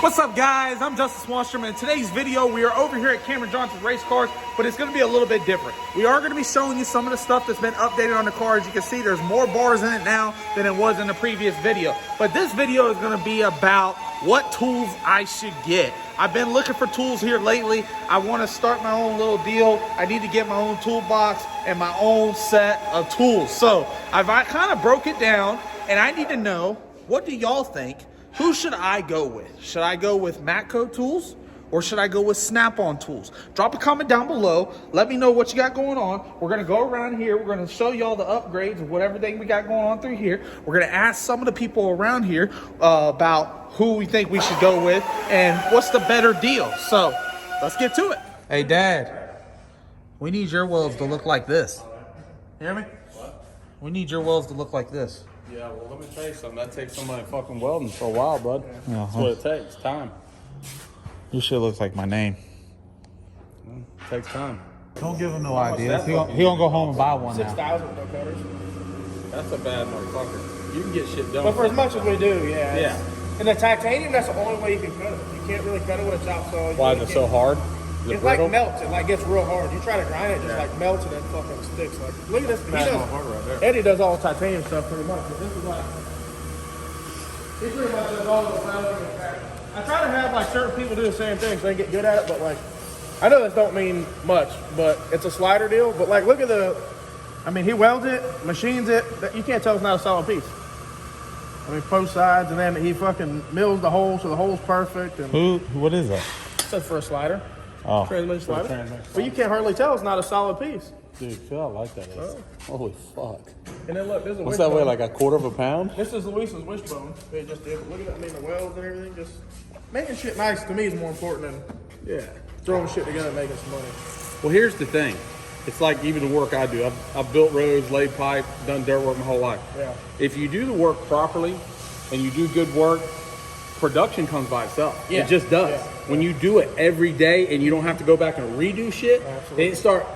What's up, guys? I'm Justin Swanstrom, and in today's video we are over here at Cameron Johnson's Race Cars, but it's going to be a little bit different. We are going to be showing you some of the stuff that's been updated on the car. As you can see, there's more bars in it now than it was in the previous video. But this video is going to be about what tools I should get. I've been looking for tools here lately. I want to start my own little deal. I need to get my own toolbox and my own set of tools. So I kind of broke it down, and I need to know, what do y'all think? Who should I go with? Should I go with Matco tools or should I go with Snap-on tools? Drop a comment down below. Let me know what you got going on. We're going to go around here. We're going to show y'all the upgrades of whatever thing we got going on through here. We're going to ask some of the people around here about who we think we should go with and what's the better deal. So let's get to it. Hey, Dad, we need your wheels to look like this. Hear me? What? We need your wheels to look like this. Yeah, well, let me tell you something. That takes somebody fucking welding for a while, bud. That's what it takes. Time. Your shit looks like my name. It takes time. Don't give him no ideas. He gonna go home and buy one now. 6,000 no cutters. That's a bad motherfucker. You can get shit done. But for as much as we do, yeah. Yeah. And the titanium, that's the only way you can cut it. You can't really cut it with a chop saw. Why is it so hard? Is It like melts. It like gets real hard. You try to grind it, it just like melts and then fucking sticks. Like, look at this. He does, right there. Eddie does all titanium stuff pretty much. But this is like, he pretty much does all the welding and that. I try to have like certain people do the same thing so they get good at it, but like, I know this don't mean much, but it's a slider deal. But like, look at the, I mean, he welds it, machines it. You can't tell it's not a solid piece. I mean, both sides, and then he fucking mills the hole so the hole's perfect. And What is that? that's for a slider. Oh. Transmission slider. But you can't hardly tell it's not a solid piece. Dude, feel like that is. Holy fuck. And then look, this is a What's that wishbone. weigh, like a quarter of a pound? This is Luis's wishbone. They just did. Look at that. I mean, the welds and everything. Just making shit nice to me is more important than throwing shit together and making some money. Well, here's the thing. It's like even the work I do. I've built roads, laid pipe, done dirt work my whole life. Yeah. If you do the work properly and you do good work, production comes by itself. Yeah. It just does. Yeah. When you do it every day and you don't have to go back and redo shit,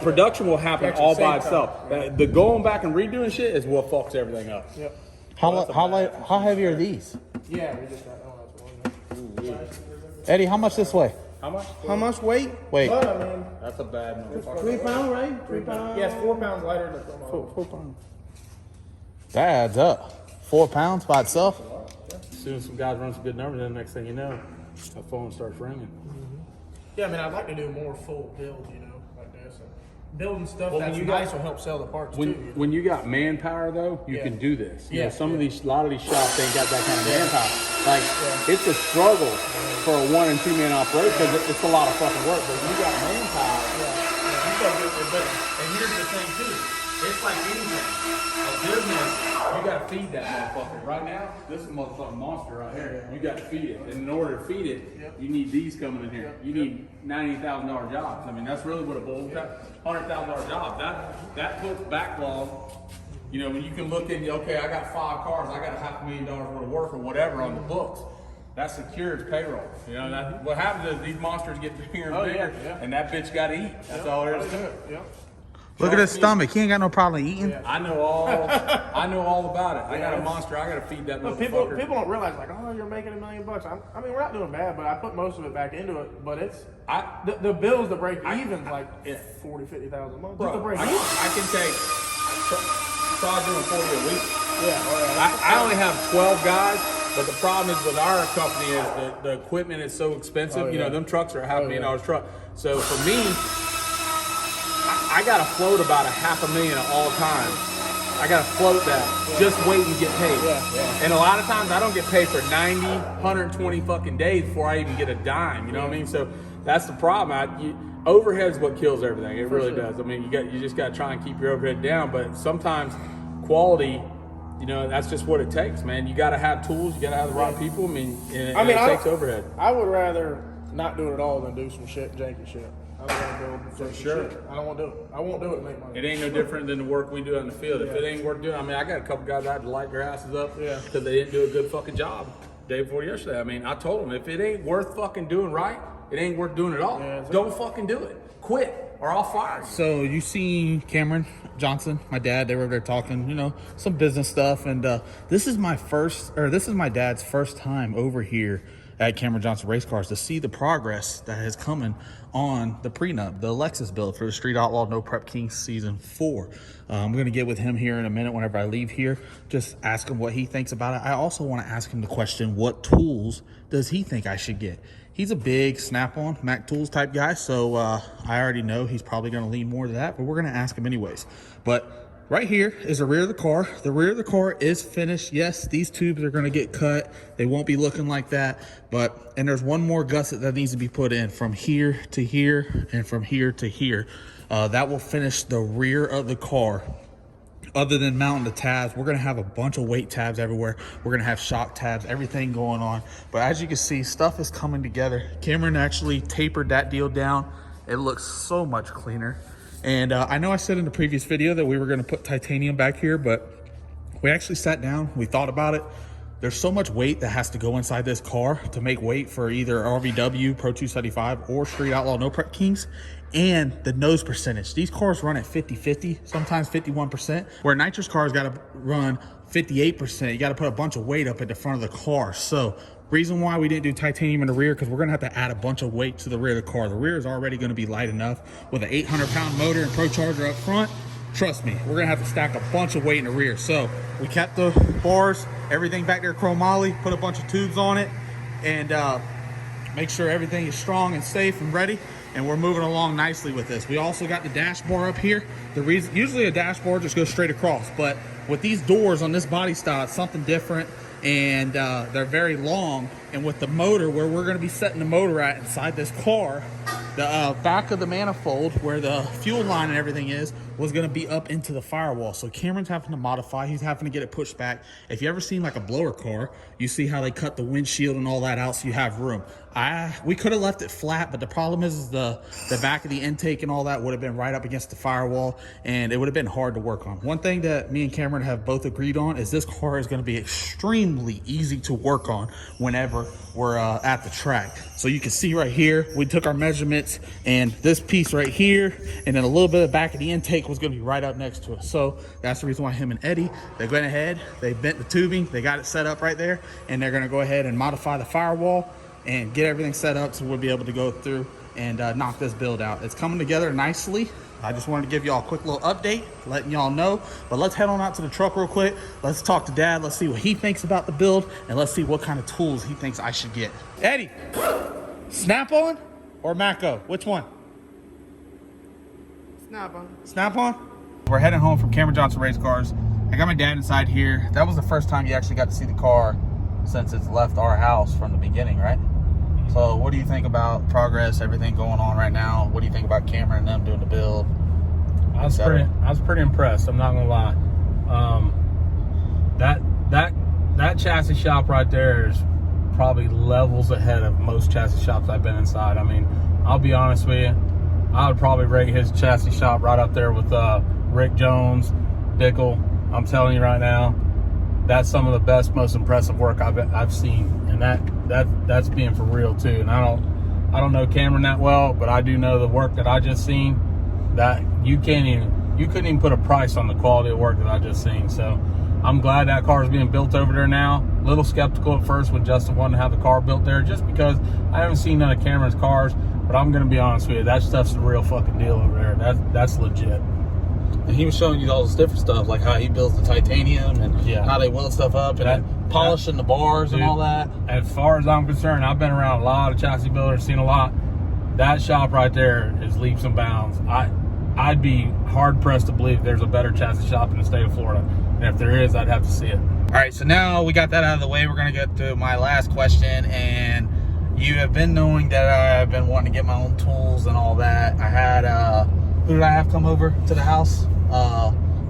production will happen Actually, all by same itself. time. The going back and redoing shit is what fucks everything up. Yep. How heavy are these? Yeah, we just got one. Eddie, how much this weigh? How much? How much weight? Wait. But, I mean, That's a bad motherfucker. 3 pounds, right? 3 pounds. Yeah, it's 4 pounds lighter than the 4 pounds. That adds up. 4 pounds by itself? As soon as some guys run some good numbers, then the next thing you know, the phone starts ringing. Yeah, I mean, I'd like to do more full build, you know, like this. Building stuff Well, that's nice will help sell the parts too. When you got manpower though, you can do this. You know, a lot of these shops ain't got that kind of manpower. Like it's a struggle for a 1 and 2 man operation because it's a lot of fucking work. But when you got manpower, you gotta do it better. And here's the thing too, it's like anything. A business, you gotta feed that motherfucker. Right now, this is a motherfucking monster right here. You gotta feed it. And in order to feed it, you need these coming in here. You need $90,000 jobs. I mean, that's really what it boils down. $100,000 job. That puts backlog. You know, when you can look in, okay, I got 5 cars, I got $500,000 worth of work or whatever on the books. That secures payroll. You know, what happens is these monsters get bigger and bigger, and that bitch got to eat. That's all there is to it. Look at his stomach. He ain't got no problem eating. I know all about it. I got a monster. I got to feed that motherfucker. People don't realize, like, oh, you're making $1 million. I mean, we're not doing bad, but I put most of it back into it. But it's the bills to break even like 40, 50,000 a month. Bro, Just to break I can take. Try doing 40 a week. Yeah. I only have 12 guys, but the problem is with our company is that the equipment is so expensive. You know, them trucks are a $500,000 truck. So for me, I got to float about $500,000 at all times. I got to float that, just wait and get paid. And a lot of times I don't get paid for 90, 120 fucking days before I even get a dime. You know what I mean? So that's the problem. Overhead's what kills everything. It really does. I mean, you just got to try and keep your overhead down. But sometimes quality, you know, that's just what it takes, man. You got to have tools. You got to have the right people. I mean, it takes overhead. I would rather not do it at all than do some janky shit. I don't want to build for sure. Shit. I don't want to do it. I won't do it to make money. It ain't no different than the work we do out in the field. If it ain't worth doing, I mean, I got a couple guys I had to light their asses up because they didn't do a good fucking job day before yesterday. I mean, I told them if it ain't worth fucking doing right, it ain't worth doing at all. Don't fucking do it. Quit or I'll fire you. So you see Cameron Johnson, my dad, they were there talking, you know, some business stuff. And this is my dad's first time over here at Cameron Johnson Race Cars to see the progress that is coming on the prenup, the Lexus build for the Street Outlaw No Prep Kings Season 4. I'm going to get with him here in a minute whenever I leave here, just ask him what he thinks about it. I also want to ask him the question, what tools does he think I should get? He's a big Snap-on, Mac Tools type guy, so I already know he's probably going to lean more to that, but we're going to ask him anyways. But right here is the rear of the car. The rear of the car is finished. Yes, these tubes are going to get cut. They won't be looking like that, and there's one more gusset that needs to be put in from here to here and from here to here. That will finish the rear of the car. Other than mounting the tabs, we're going to have a bunch of weight tabs everywhere. We're going to have shock tabs, everything going on. But as you can see, stuff is coming together. Cameron actually tapered that deal down. It looks so much cleaner. And I know I said in the previous video that we were going to put titanium back here, but we actually sat down, we thought about it. There's so much weight that has to go inside this car to make weight for either RVW, Pro 275, or Street Outlaw No Prep Kings, and the nose percentage. These cars run at 50-50, sometimes 51%, where nitrous cars got to run 58%. You got to put a bunch of weight up at the front of the car. So reason why we didn't do titanium in the rear, because we're going to have to add a bunch of weight to the rear of the car. The rear is already going to be light enough with an 800-pound motor and Pro Charger up front. Trust me, we're gonna have to stack a bunch of weight in the rear. So we kept the bars, everything back there chromoly, put a bunch of tubes on it, and make sure everything is strong and safe and ready. And we're moving along nicely with this. We also got the dash bar up here. The reason, usually a dash bar just goes straight across, but with these doors on this body style, it's something different, and they're very long. And with the motor, where we're gonna be setting the motor at inside this car, the back of the manifold where the fuel line and everything is was going to be up into the firewall. So Cameron's having to modify. He's having to get it pushed back. If you ever seen like a blower car, you see how they cut the windshield and all that out so you have room. We could have left it flat, but the problem is the back of the intake and all that would have been right up against the firewall, and it would have been hard to work on. One thing that me and Cameron have both agreed on is this car is going to be extremely easy to work on whenever we're at the track. So you can see right here, we took our measurements, and this piece right here, and then a little bit of the back of the intake was going to be right up next to us. So that's the reason why him and Eddie, they went ahead, they bent the tubing, they got it set up right there, and they're going to go ahead and modify the firewall and get everything set up so we'll be able to go through and knock this build out. It's coming together nicely. I just wanted to give y'all a quick little update, letting y'all know. But let's head on out to the truck real quick. Let's talk to Dad. Let's see what he thinks about the build, and let's see what kind of tools he thinks I should get. Eddie, Snap-on or Matco? Which one? Snap-on. Snap-on? We're heading home from Cameron Johnson Race Cars. I got my dad inside here. That was the first time you actually got to see the car since it's left our house from the beginning, right? So what do you think about progress, everything going on right now? What do you think about Cameron and them doing the build? I was pretty impressed, I'm not gonna lie. That chassis shop right there is probably levels ahead of most chassis shops I've been inside. I mean, I'll be honest with you, I would probably rate his chassis shop right up there with Rick Jones, Dickel. I'm telling you right now, that's some of the best, most impressive work I've seen, and that's being for real too. And I don't know Cameron that well, but I do know the work that I just seen. That you couldn't even put a price on the quality of work that I just seen. So I'm glad that car is being built over there now. A little skeptical at first when Justin wanted to have the car built there, just because I haven't seen none of Cameron's cars. But I'm gonna be honest with you, that stuff's the real fucking deal over there. That's legit. And he was showing you all this different stuff, like how he builds the titanium and how they weld stuff up and then polishing the bars and all that. As far as I'm concerned, I've been around a lot of chassis builders, seen a lot. That shop right there is leaps and bounds. I'd be hard pressed to believe there's a better chassis shop in the state of Florida. And if there is, I'd have to see it. All right, so now we got that out of the way. We're gonna get to my last question. And you have been knowing that I've been wanting to get my own tools and all that. I had, who did I have come over to the house?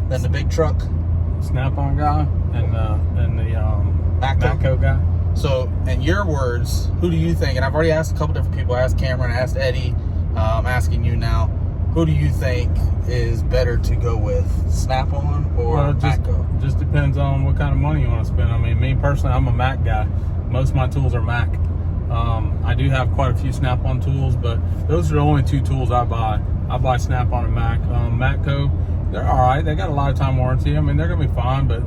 Then the big truck. Snap-on guy and the Matco guy. So, in your words, who do you think, and I've already asked a couple different people, I asked Cameron, I asked Eddie, I'm asking you now, who do you think is better to go with, Snap-on or Matco? Just depends on what kind of money you want to spend. I mean, me personally, I'm a Mac guy. Most of my tools are Mac. I do have quite a few Snap-on tools, but those are the only two tools I buy. I buy Snap-on and Mac. Matco, they're all right. They got a lifetime warranty. I mean, they're gonna be fine, but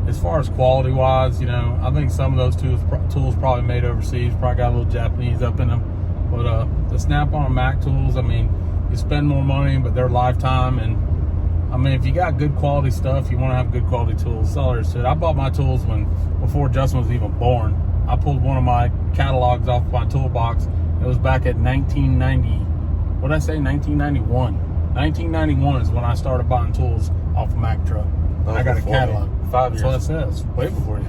as far as quality wise, you know, I think some of those tools probably made overseas, probably got a little Japanese up in them. But the Snap-on Mac tools, I mean, you spend more money, but they're lifetime. And I mean, if you got good quality stuff, you want to have good quality tools. That's all there is to it. I bought my tools before Justin was even born. I pulled one of my catalogs off my toolbox. It was back at 1990. What did I say? 1991. 1991 is when I started buying tools off of Mac truck. I got a catalog. 5 years. That's what it says. Way before you.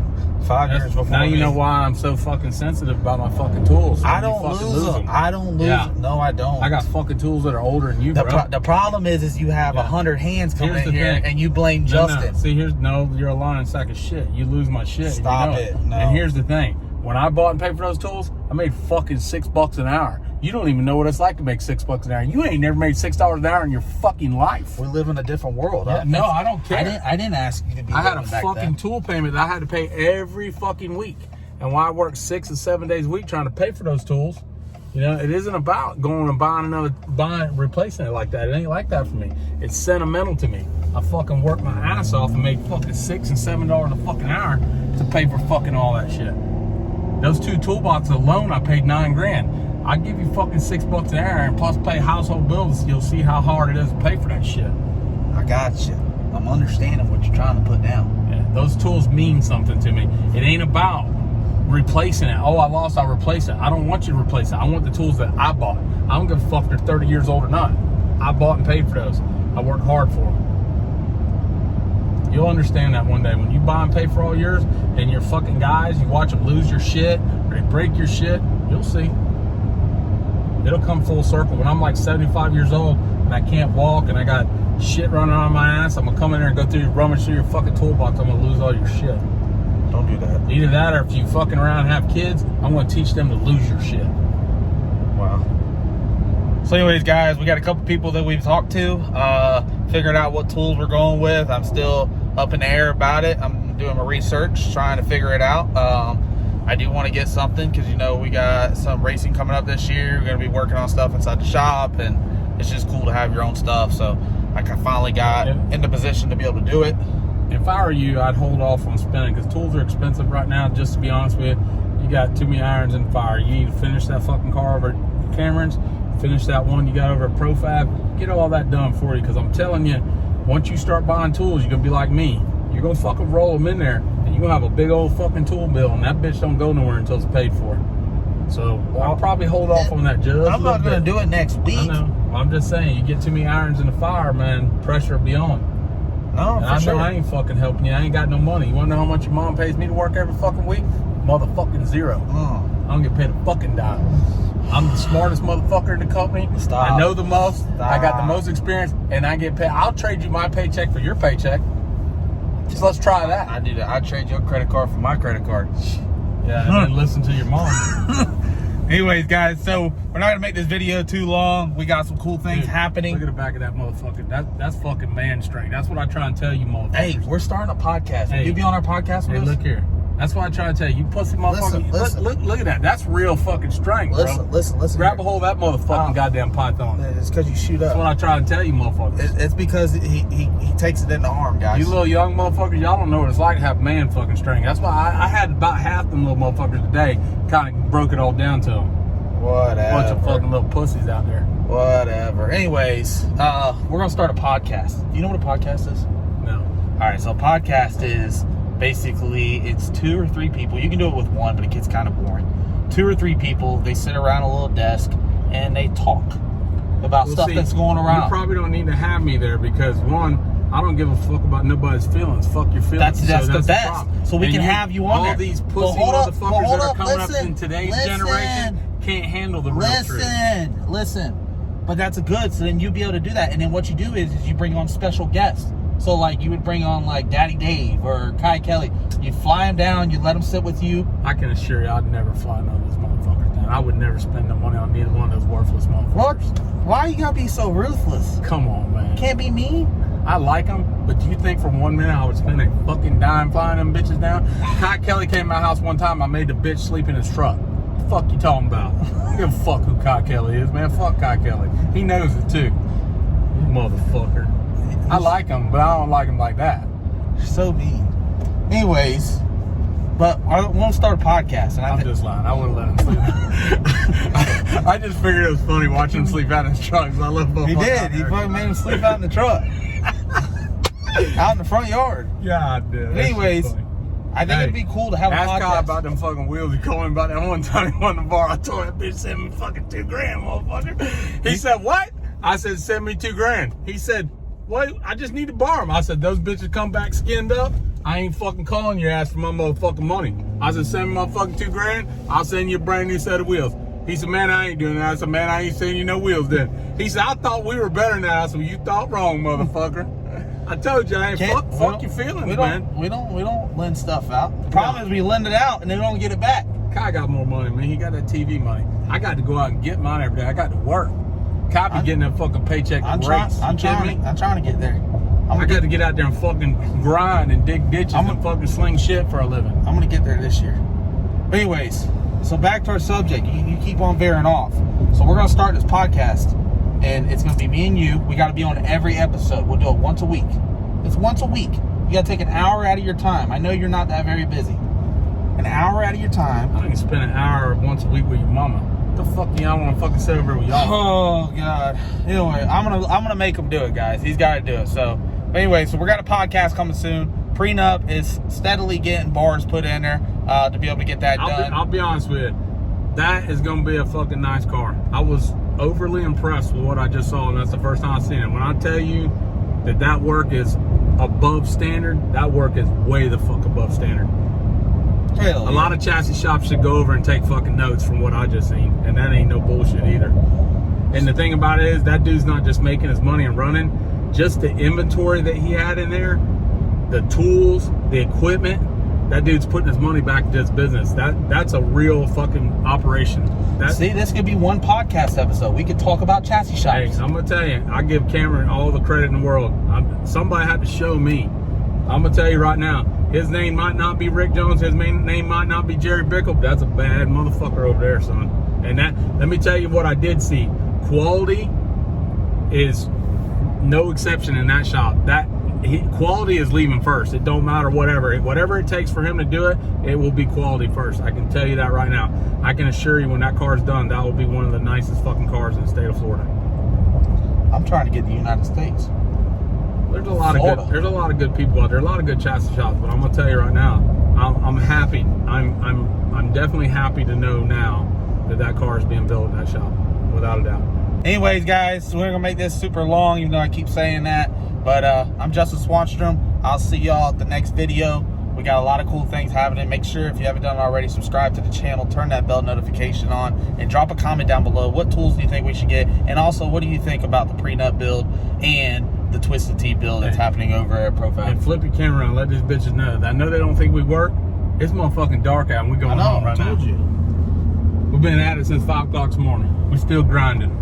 5 years before. Now you know why I'm so fucking sensitive about my fucking tools. I don't lose them. I don't lose them. No, I don't. I got fucking tools that are older than you, bro. The problem is you have 100 hands coming in here and you blame Justin. No. See, you're a lying sack of shit. You lose my shit. Stop it. No. And here's the thing. When I bought and paid for those tools, I made fucking $6 an hour. You don't even know what it's like to make $6 an hour. You ain't never made $6 an hour in your fucking life. We live in a different world. Yeah, no, I don't care. I didn't ask you to be. I had a fucking tool payment that I had to pay every fucking week. And while I worked 6 and 7 days a week trying to pay for those tools, you know, it isn't about going and replacing it like that. It ain't like that for me. It's sentimental to me. I fucking worked my ass off and made fucking $6 and $7 a fucking hour to pay for fucking all that shit. Those two toolboxes alone, I paid $9 grand. I give you fucking $6 an hour and plus pay household bills. You'll see how hard it is to pay for that shit. I got you. I'm understanding what you're trying to put down. Yeah, those tools mean something to me. It ain't about replacing it. Oh, I lost, I'll replace it. I don't want you to replace it. I want the tools that I bought. I don't give a fuck if they're 30 years old or not. I bought and paid for those. I worked hard for them. You'll understand that one day. When you buy and pay for all yours and your fucking guys, you watch them lose your shit or they break your shit, you'll see. It'll come full circle. When I'm like 75 years old and I can't walk and I got shit running on my ass, I'm gonna come in there and go through, rummage through your fucking toolbox. I'm gonna lose all your shit. Don't do that. Either that or if you fucking around and have kids, I'm gonna teach them to lose your shit. Wow. So anyways, guys, we got a couple people that we've talked to, figured out what tools we're going with. I'm still up in the air about it. I'm doing my research, trying to figure it out. I do want to get something because, you know, we got some racing coming up this year. We're going to be working on stuff inside the shop, and it's just cool to have your own stuff. So I finally got in the position to be able to do it. If I were you, I'd hold off on spending because tools are expensive right now, just to be honest with you. You got too many irons in the fire. You need to finish that fucking car over at CAMERAN's, finish that one you got over at ProFab, get all that done for you because I'm telling you, once you start buying tools, you're going to be like me. You're going to fucking roll them in there and you're going to have a big old fucking tool bill and that bitch don't go nowhere until it's paid for. So I'll probably hold off on that just I'm not going to do it next week. I know. I'm just saying, you get too many irons in the fire, man, pressure will be on. No, and I know I ain't fucking helping you. I ain't got no money. You want to know how much your mom pays me to work every fucking week? Motherfucking zero. I don't get paid a fucking dime. I'm the smartest motherfucker in the company. Stop. I know the most. Stop. I got the most experience, and I get paid. I'll trade you my paycheck for your paycheck. So let's try that. I do that. I trade your credit card for my credit card. Yeah, and then listen to your mom. Anyways, guys, so we're not gonna make this video too long. We got some cool things happening. Look at the back of that motherfucker. That's fucking man strength. That's what I try and tell you, motherfuckers. Hey, we're starting a podcast. Hey, Will you be on our podcast with us? Look here. That's what I try to tell you. You pussy motherfucker. Listen. Look at that. That's real fucking strength, bro. Listen. Grab a hold of that motherfucking goddamn python. It's because you shoot up. That's what I try to tell you, motherfuckers. It's because he takes it in the arm, guys. You little young motherfuckers, y'all don't know what it's like to have man fucking strength. That's why I had about half them little motherfuckers today. Kind of broke it all down to them. Whatever. Bunch of fucking little pussies out there. Whatever. Anyways, we're gonna start a podcast. Do you know what a podcast is? No. All right. So a podcast is basically it's 2 or 3 people. You can do it with one, but it gets kind of boring. 2 or 3 people. They sit around a little desk and they talk about stuff that's going around. You probably don't need to have me there because one, I don't give a fuck about nobody's feelings. Fuck your feelings. That's the best. So we can have you on there. All these pussy motherfuckers that are coming up in today's generation can't handle the real truth. Listen. But that's good. So then you'll be able to do that. And then what you do is you bring on special guests. So like you would bring on like Daddy Dave or Kai Kelly. You fly them down. You let them sit with you. I can assure you, I'd never fly none of those motherfuckers down. I would never spend the money on neither one of those worthless motherfuckers. What? Why you gotta be so ruthless? Come on, man. Can't be me. I like them, but do you think for 1 minute I would spend a fucking dime flying them bitches down? Kai Kelly came to my house one time. I made the bitch sleep in his truck. What the fuck you talking about? I don't give a fuck who Kai Kelly is, man. Fuck Kai Kelly. He knows it too. You motherfucker. I like him, but I don't like him like that. You're so mean. Anyways, but I won't start a podcast. And I'm just lying. I wouldn't let him sleep. I just figured it was funny watching him sleep out in his truck. I love both. He did. He fucking made him sleep out in the truck. Out in the front yard. Yeah, I did. But anyways, I think it'd be cool to have a podcast. Ask Kyle about them fucking wheels. He called me about that one time he won the bar. I told that bitch, send me fucking $2 grand, motherfucker. He said, what? I said, send me $2 grand. He said, what? I just need to borrow them. I said, those bitches come back skinned up. I ain't fucking calling your ass for my motherfucking money. I said, send me my fucking $2 grand. I'll send you a brand new set of wheels. He said, man, I ain't doing that. I said, man, I ain't sending you no wheels then. He said, I thought we were better than that. I said, well, you thought wrong, motherfucker. I told you, I ain't fuck your feelings, man. We don't lend stuff out. The problem is we lend it out and they don't get it back. Kai got more money, man. He got that TV money. I got to go out and get mine every day. I got to work. Kai be getting that fucking paycheck. I'm trying to get there. I got to get out there and fucking grind and dig ditches and fucking sling shit for a living. I'm gonna get there this year. But anyways, so back to our subject. You keep on veering off. So we're gonna start this podcast, and it's gonna be me and you. We got to be on every episode. We'll do it once a week. It's once a week. You gotta take an hour out of your time. I know you're not that very busy. An hour out of your time. I can spend an hour once a week with your mama. What the fuck do y'all want to fucking sit over with y'all? Oh God. Anyway, I'm gonna make him do it, guys. He's got to do it. So. But anyway, so we got a podcast coming soon. Prenup is steadily getting bars put in there to be able to get that done. I'll be honest with you. That is going to be a fucking nice car. I was overly impressed with what I just saw, and that's the first time I've seen it. When I tell you that work is above standard, that work is way the fuck above standard. Hell, a lot of chassis shops should go over and take fucking notes from what I just seen, and that ain't no bullshit either. And the thing about it is, that dude's not just making his money and running. Just the inventory that he had in there, the tools, the equipment, that dude's putting his money back into his business. That's a real fucking operation. See, this could be one podcast episode. We could talk about chassis shops. Hey, I'm gonna tell you, I give Cameron all the credit in the world. Somebody had to show me. I'm gonna tell you right now, his name might not be Rick Jones, his name might not be Jerry Bickle, but that's a bad motherfucker over there, son. And let me tell you what I did see. Quality is no exception in that shop. Quality is leaving first. It don't matter whatever it takes for him to do it, it will be quality first. I can tell you that right now. I can assure you, when that car's done, that will be one of the nicest fucking cars in the state of Florida. I'm trying to get the United States. There's a lot of good people out there. A lot of good chassis shops. But I'm gonna tell you right now, I'm happy. I'm definitely happy to know now that car is being built in that shop, without a doubt. Anyways, guys, we're gonna make this super long, even though I keep saying that. But I'm Justin Swanstrom. I'll see y'all at the next video. We got a lot of cool things happening. Make sure, if you haven't done it already, subscribe to the channel, turn that bell notification on, and drop a comment down below. What tools do you think we should get? And also, what do you think about the prenup build and the Twisted T build that's happening over at Profile? And flip your camera and let these bitches know. I know they don't think we work. It's motherfucking dark out and we're going home right now. I told you. We've been at it since 5 o'clock this morning. We're still grinding.